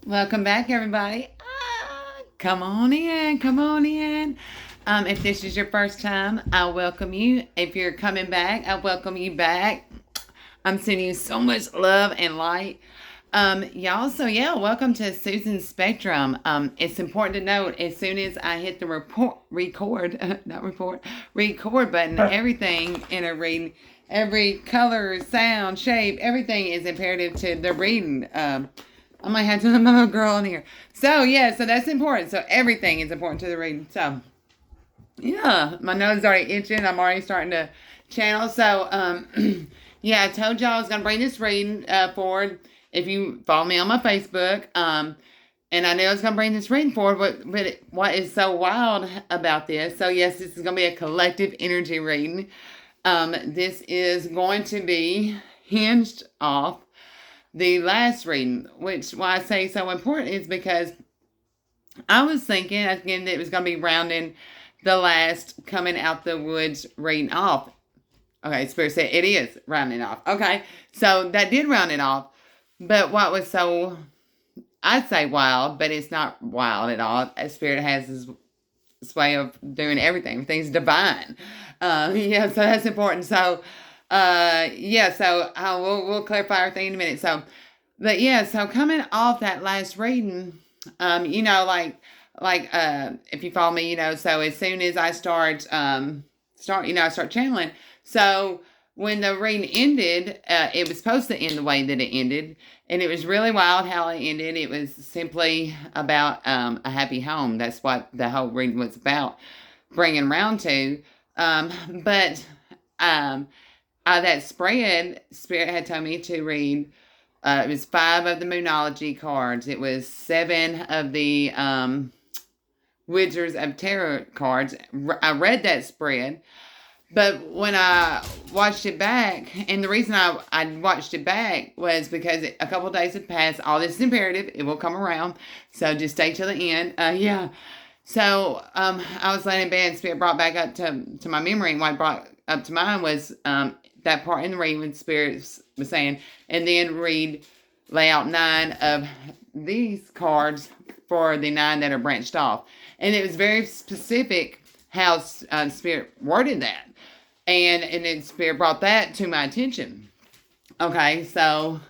Welcome back, everybody. Come on in, come on in. If this is your first time, I welcome you. If you're coming back, I welcome you back. I'm sending you so much love and light. Y'all, so yeah, welcome to Susan's Spectrum. It's important to note as soon as I hit the record button, everything in a reading, every color, sound, shape, everything is imperative to the reading. I might have to let my little girl in here. So yeah, so that's important. So everything is important to the reading. So yeah, my nose is already itching. I'm already starting to channel. So yeah, I told y'all I was gonna bring this reading forward. If you follow me on my Facebook, and I knew I was gonna bring this reading forward. But what is so wild about this? So yes, this is gonna be a collective energy reading. This is going to be hinged off the last reading, which why I say so important is because I was thinking again that it was going to be rounding the last coming out the woods reading off. Okay, Spirit said it is rounding off. Okay, so that did round it off. But what was so, I'd say wild, but it's not wild at all. Spirit has this way of doing everything. Everything's divine. Yeah, so that's important. So, yeah, so we'll clarify everything in a minute. So, but yeah, so coming off that last reading, you know, if you follow me, you know, so as soon as I start channeling. So when the reading ended, it was supposed to end the way that it ended, and it was really wild how it ended. It was simply about a happy home. That's what the whole reading was about, bringing around to. But that spread, Spirit had told me to read. It was 5 of the Moonology cards. It was 7 of the Wizards of Tarot cards. I read that spread, but when I watched it back, and the reason I watched it back was because a couple of days had passed. All this is imperative. It will come around. So just stay till the end. Yeah. So I was laying in bed, and Spirit brought back up to my memory. And what brought up to mine was that part in the reading when Spirit was saying, and then lay out 9 of these cards for the 9 that are branched off. And it was very specific how Spirit worded that. And then Spirit brought that to my attention. Okay, so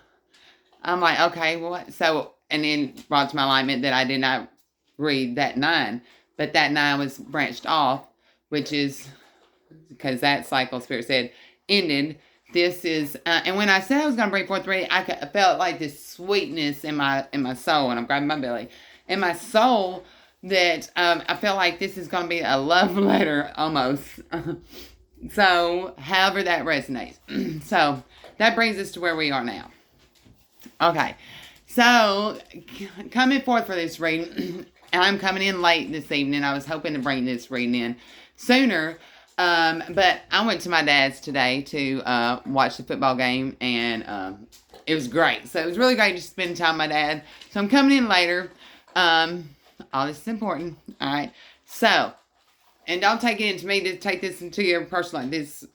I'm like, okay, what? So, and then brought to my alignment that I did not read that 9, but that 9 was branched off, which is because that cycle, Spirit said, ended. This is, and when I said I was going to bring forth reading, I felt like this sweetness in my soul, and I'm grabbing my belly, in my soul, that I felt like this is going to be a love letter almost. So, however that resonates. So, that brings us to where we are now. Okay, so coming forth for this reading, and I'm coming in late this evening. I was hoping to bring this reading in sooner, but I went to my dad's today to watch the football game, and it was great. So it was really great to spend time with my dad. So I'm coming in later. All this is important. All right. So, and don't take it into me to take this into your personal life. This,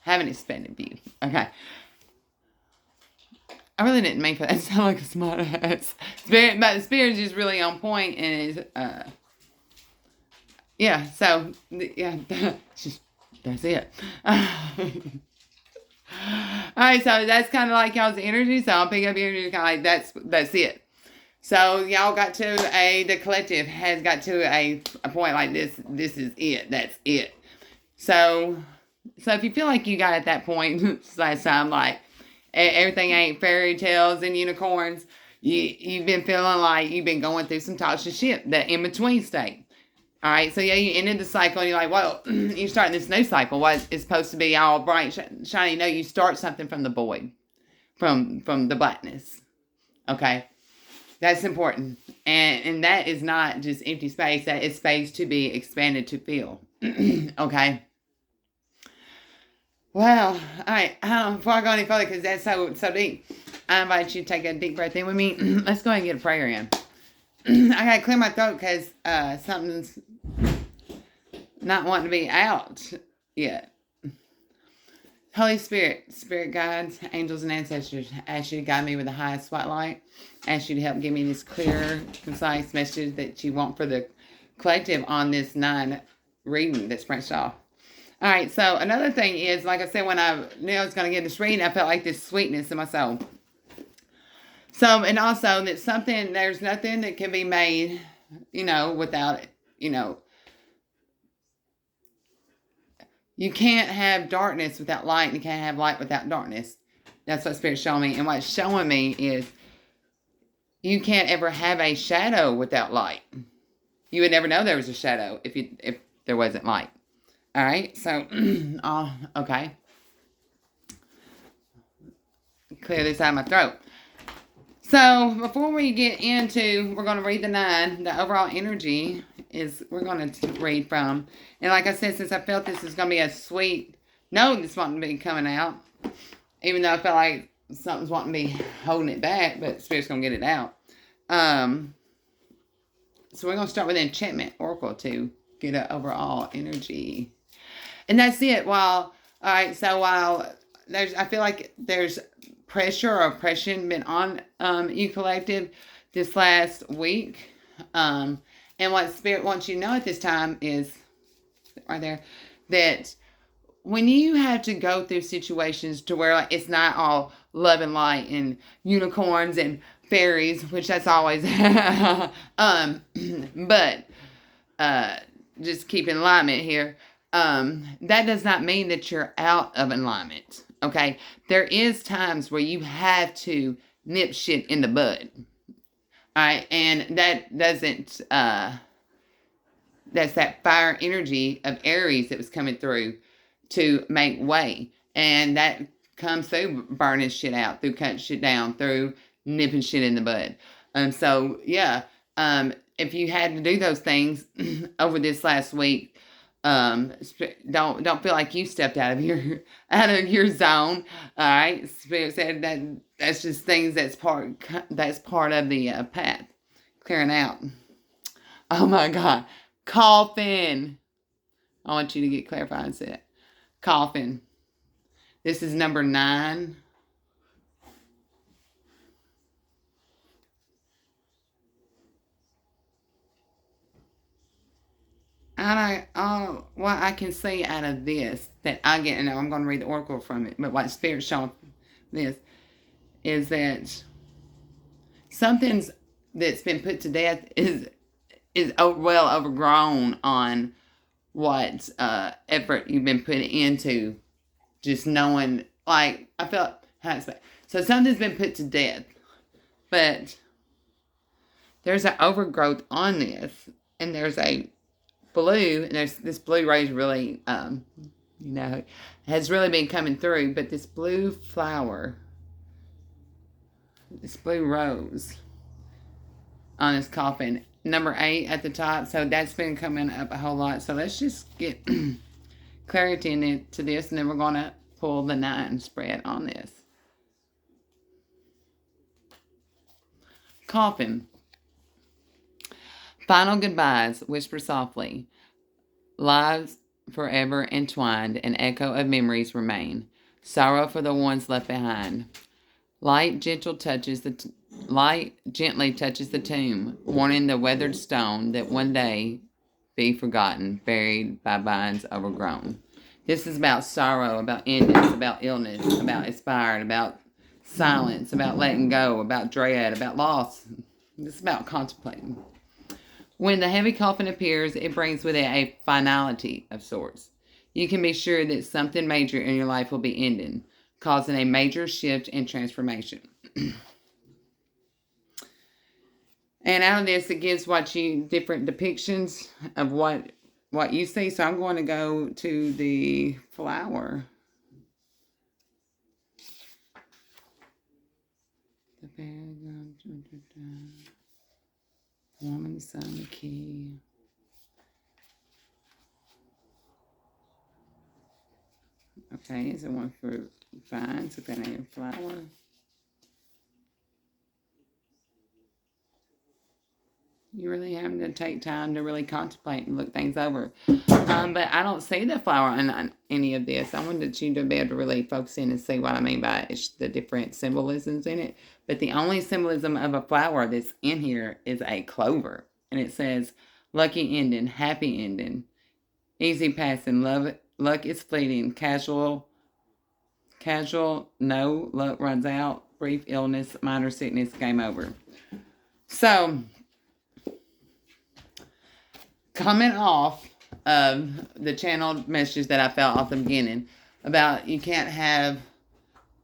have an expanded view. Okay. I really didn't mean for that to sound like a smart ass. Spirit, but the Spirit is just really on point and is, yeah, so, yeah, that's it. Alright, so that's kind of like y'all's energy, so I'll pick up your energy, kind of like, that's it. So, y'all got to the collective has got to a point like this is it, that's it. So if you feel like you got at that point, last time, like, everything ain't fairy tales and unicorns, you've been feeling like you've been going through some toxic shit, the in-between state. All right, so yeah, you ended the cycle, and you're like, well, you're starting this new cycle. What is supposed to be all bright, shiny? No, you start something from the void, from the blackness. Okay, that's important, and that is not just empty space. That is space to be expanded to feel. Okay. Well, all right. Before I go any further, because that's so deep, I invite you to take a deep breath in with me. Let's go ahead and get a prayer in. I gotta clear my throat because something's not wanting to be out yet. Holy Spirit, spirit guides, angels, and ancestors, I ask you to guide me with the highest spotlight. I ask you to help give me this clear, concise message that you want for the collective on this 9 reading that's branched off. All right, so another thing is, like I said, when I knew I was going to get this reading, I felt like this sweetness in my soul. So, and also that there's nothing that can be made, without it, you can't have darkness without light, and you can't have light without darkness. That's what Spirit's showing me. And what's showing me is you can't ever have a shadow without light. You would never know there was a shadow if there wasn't light. All right, so, okay. Clear this out of my throat. So, before we get into, we're going to read the 9, the overall energy is, we're going to read from. And like I said, since I felt this is going to be a sweet note that's wanting to be coming out, even though I felt like something's wanting to be holding it back, but Spirit's going to get it out. So we're going to start with Enchantment Oracle to get an overall energy. And that's it. All right, so while I feel like there's pressure or oppression been on you collective this last week. And what Spirit wants you to know at this time is, right there, that when you have to go through situations to where like it's not all love and light and unicorns and fairies, which that's always, but just keep in alignment here. That does not mean that you're out of alignment. Okay, there is times where you have to nip shit in the bud. All right, and that doesn't. That's that fire energy of Aries that was coming through to make way, and that comes through burning shit out, through cutting shit down, through nipping shit in the bud. So yeah, if you had to do those things over this last week, don't feel like you stepped out of your zone. All right, Spirit said that's just things that's part of the path clearing out. Oh my God, coffin. I want you to get clarified and say it. Coffin. This is number 9. What I can see out of this that I get, and I'm going to read the oracle from it, but what Spirit's showing this is that something's that's been put to death is well overgrown on what effort you've been putting into just knowing, like, I felt how it's been. So something's been put to death, but there's an overgrowth on this, and there's a blue, and there's this blue rose really, has really been coming through, but this blue flower, this blue rose on this coffin, number 8 at the top, so that's been coming up a whole lot. So let's just get clarity into this, and then we're going to pull the 9 spread on this. Coffin. Final goodbyes, whisper softly. Lives forever entwined, an echo of memories remain. Sorrow for the ones left behind. Light gently touches the tomb, warning the weathered stone that one day be forgotten, buried by vines overgrown. This is about sorrow, about endings, about illness, about expired, about silence, about letting go, about dread, about loss. This is about contemplating. When the heavy coffin appears, it brings with it a finality of sorts. You can be sure that something major in your life will be ending, causing a major shift and transformation. And out of this, it gives different depictions of what you see. So I'm going to go to the flower. The paragon, woman, the sun, the key. Okay, is it one for vines? So then a flower. You really have to take time to really contemplate and look things over. But I don't see the flower in any of this. I wanted you to be able to really focus in and see what I mean by it, the different symbolisms in it. But the only symbolism of a flower that's in here is a clover. And it says, lucky ending, happy ending, easy passing, luck is fleeting, casual, no, luck runs out, brief illness, minor sickness, game over. So, coming off of the channeled messages that I felt off the beginning about you can't have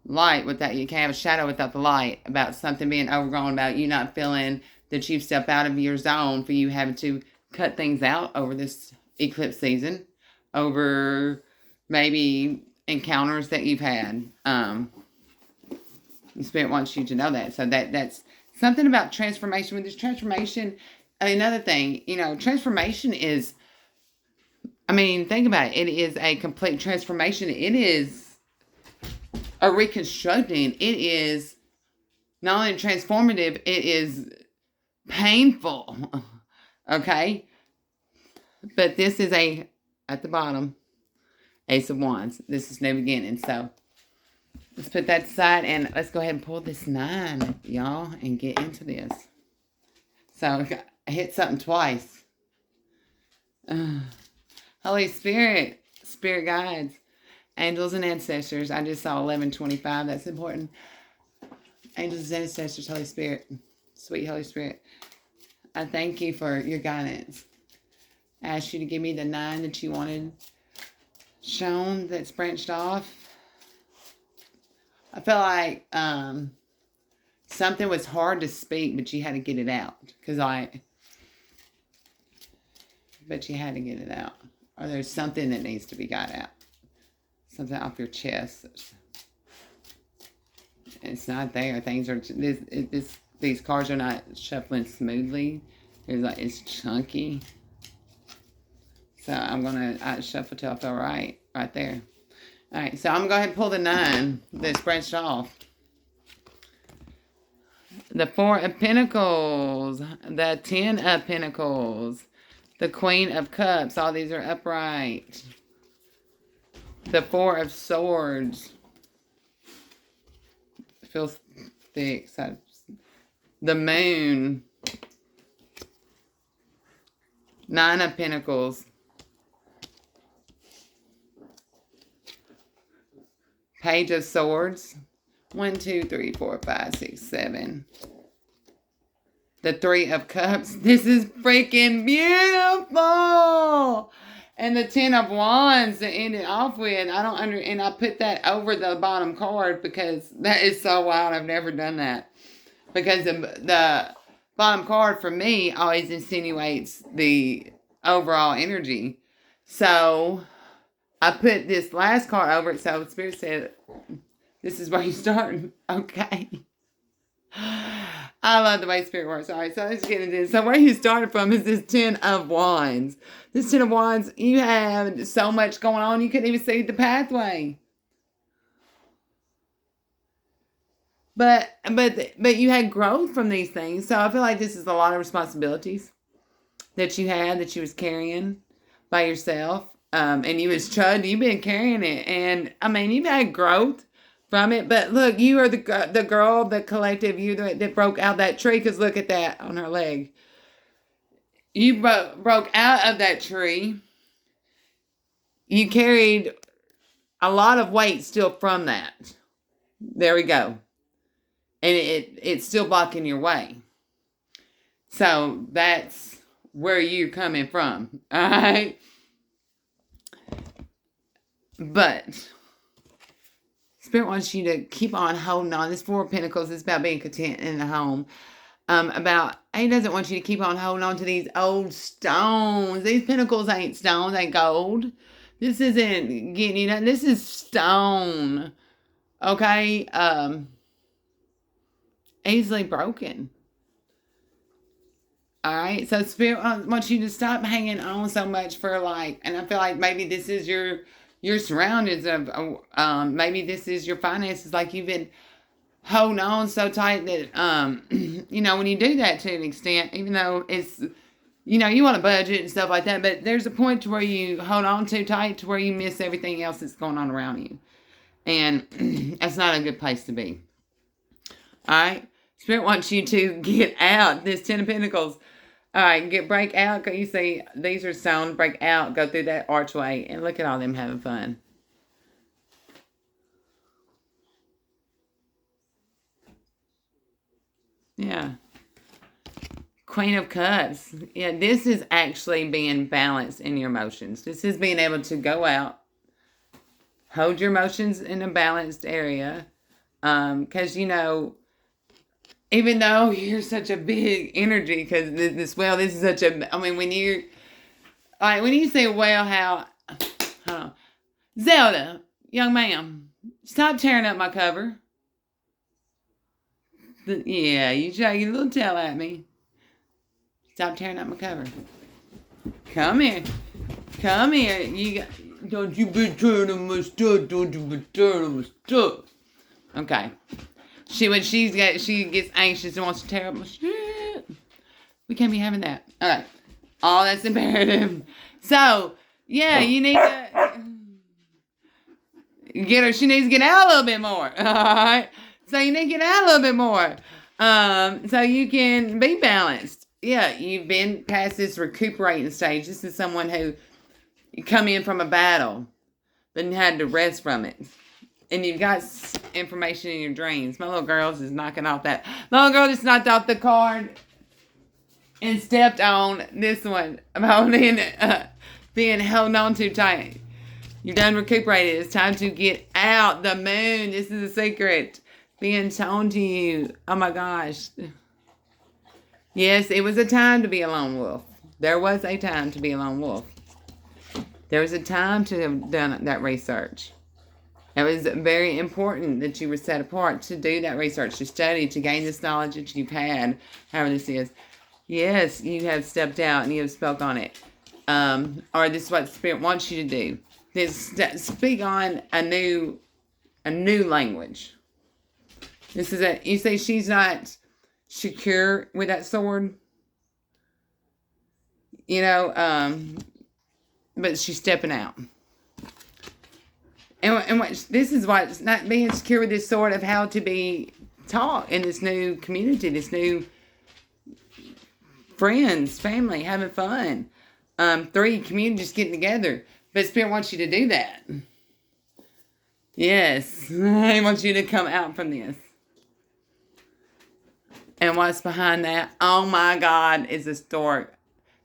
light without, you can't have a shadow without the light, about something being overgrown, about you not feeling that you've stepped out of your zone, for you having to cut things out over this eclipse season, over maybe encounters that you've had. The Spirit wants you to know that. So that's something about transformation. With this transformation, another thing, transformation is, think about it. It is a complete transformation. It is a reconstructing. It is not only transformative, it is painful. Okay? But this is at the bottom, Ace of Wands. This is new beginning. So let's put that aside and let's go ahead and pull this 9, y'all, and get into this. So I hit something twice. Holy Spirit, Spirit guides, angels and ancestors. I just saw 1125. That's important. Angels and ancestors, Holy Spirit, sweet Holy Spirit. I thank you for your guidance. I asked you to give me the 9 that you wanted shown, that's branched off. I felt like something was hard to speak, but you had to get it out. But you had to get it out. Or there's something that needs to be got out. Something off your chest. It's not there. Things are, these cards are not shuffling smoothly. It's chunky. So I'm going to shuffle till I feel right there. All right, so I'm going to go ahead and pull the 9 that's branched off. The 4 of Pentacles, the 10 of Pentacles, the Queen of Cups. All these are upright. The 4 of Swords. It feels thick. So the Moon. 9 of Pentacles. Page of Swords. 1, 2, 3, 4, 5, 6, 7. The 3 of Cups. This is freaking beautiful. And the 10 of Wands to end it off with. And I put that over the bottom card because that is so wild. I've never done that. Because the bottom card for me always insinuates the overall energy. So I put this last card over it. So Spirit said, this is where you start. Okay. I love the way Spirit works. All right, so let's get into this. So where you started from is this 10 of Wands. This 10 of Wands, you have so much going on, you couldn't even see the pathway. But you had growth from these things. So I feel like this is a lot of responsibilities that you had, that you was carrying by yourself. And you was chud, you've been carrying it. And you've had growth from it. But look, you are the girl, the collective, you that broke out that tree. Because look at that on her leg. You broke out of that tree. You carried a lot of weight still from that. There we go. And it's still blocking your way. So that's where you're coming from. All right. But Spirit wants you to keep on holding on. This 4 of Pentacles is about being content in the home. He doesn't want you to keep on holding on to these old stones. These pentacles ain't stones, ain't gold. This isn't getting, this is stone. Okay? Easily broken. Alright? So Spirit wants you to stop hanging on so much for and I feel like maybe this is your surroundings of, maybe this is your finances. Like you've been holding on so tight that, when you do that to an extent, even though it's, you want a budget and stuff like that, but there's a point to where you hold on too tight to where you miss everything else that's going on around you. And that's not a good place to be. All right? Spirit wants you to get out this Ten of Pentacles. All right, break out. You see, these are stones. Break out. Go through that archway. And look at all them having fun. Yeah. Queen of Cups. Yeah, this is actually being balanced in your emotions. This is being able to go out, hold your emotions in a balanced area. Because, even though you're such a big energy, because this is such a, when you say, well, how, hold on. Zelda, young ma'am, stop tearing up my cover. Yeah, you shake your little tail at me. Stop tearing up my cover. Come here. Don't you be tearing up my stuff. Don't you be tearing up my stuff. Okay. She gets anxious and wants to tear up my shit. We can't be having that. All right. All that's imperative. So, yeah, you need to get her. She needs to get out a little bit more. All right. So you need to get out a little bit more. So you can be balanced. Yeah, you've been past this recuperating stage. This is someone who come in from a battle, but had to rest from it. And you've got information in your dreams. My little girl is knocking off that. My little girl just knocked off the card and stepped on this one. I'm being held on too tight. You're done recuperated. It's time to get out. The moon. This is a secret being shown to you. Oh my gosh. Yes, it was a time to be a lone wolf. There was a time to be a lone wolf. There was a time to have done that research. It was very important that you were set apart to do that research, to study, to gain this knowledge that you've had, however this is. Yes, you have stepped out and you have spoke on it. Or this is what Spirit wants you to do. Speak on a new language. This is you say she's not secure with that sword. But she's stepping out. And this is what's not being secure with this sword of how to be taught in this new community, this new friends, family, having fun. 3 communities getting together. But Spirit wants you to do that. Yes. He wants you to come out from this. And what's behind that? Oh my God, is a stork.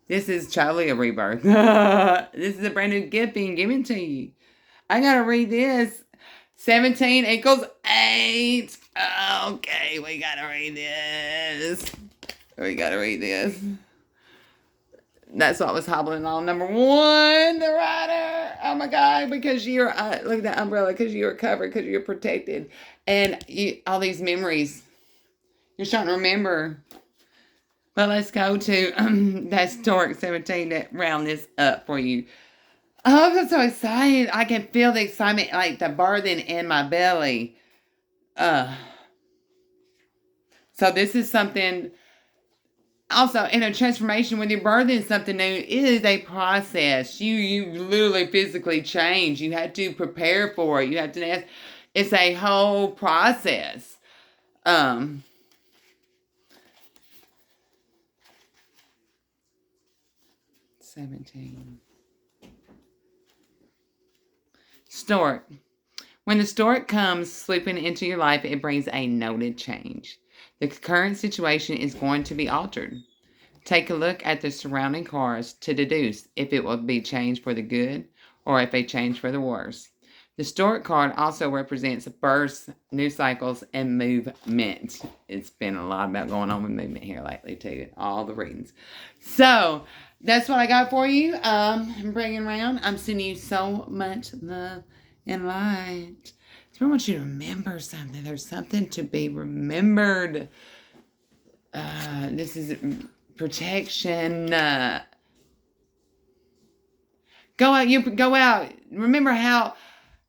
This is totally a rebirth. This is a brand new gift being given to you. I gotta read this. 17 equals 8. Okay, we gotta read this. That's what was hobbling on. Number 1, the rider. Oh my God, because you're, look at that umbrella, because you're covered, because you're protected. And all these memories, you're starting to remember. But let's go to that stork 17 that round this up for you. Oh, I'm so excited. I can feel the excitement, like the birthing in my belly. So this is something, also in a transformation when you're birthing something new, it is a process. You literally physically change. You have to prepare for it. You have to, it's a whole process. 17. Stork. When the stork comes swooping into your life, it brings a noted change. The current situation is going to be altered. Take a look at the surrounding cards to deduce if it will be changed for the good or if a change for the worse. The stork card also represents births, new cycles, and movement. It's been a lot about going on with movement here lately too. All the readings. So that's what I got for you. I'm bringing around. I'm sending you so much love and light. So I want you to remember something. There's something to be remembered. This is protection. Go out. You go out. Remember how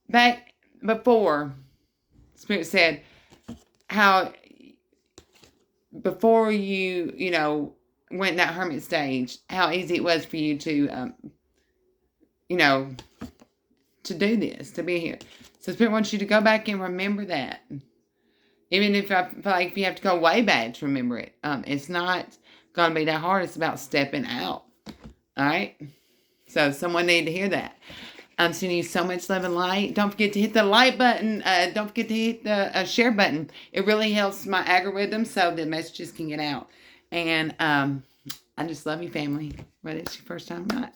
back before Spirit said, how before you know, went in that hermit stage, how easy it was for you to, you know, to do this, to be here. So Spirit wants you to go back and remember that. Even if I feel like if you have to go way back to remember it, it's not going to be that hard. It's about stepping out. All right? So someone needed to hear that. I'm sending you so much love and light. Don't forget to hit the like button. Don't forget to hit the share button. It really helps my algorithm so the messages can get out. And I just love you, family, whether it's your first time or not.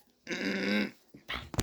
Bye.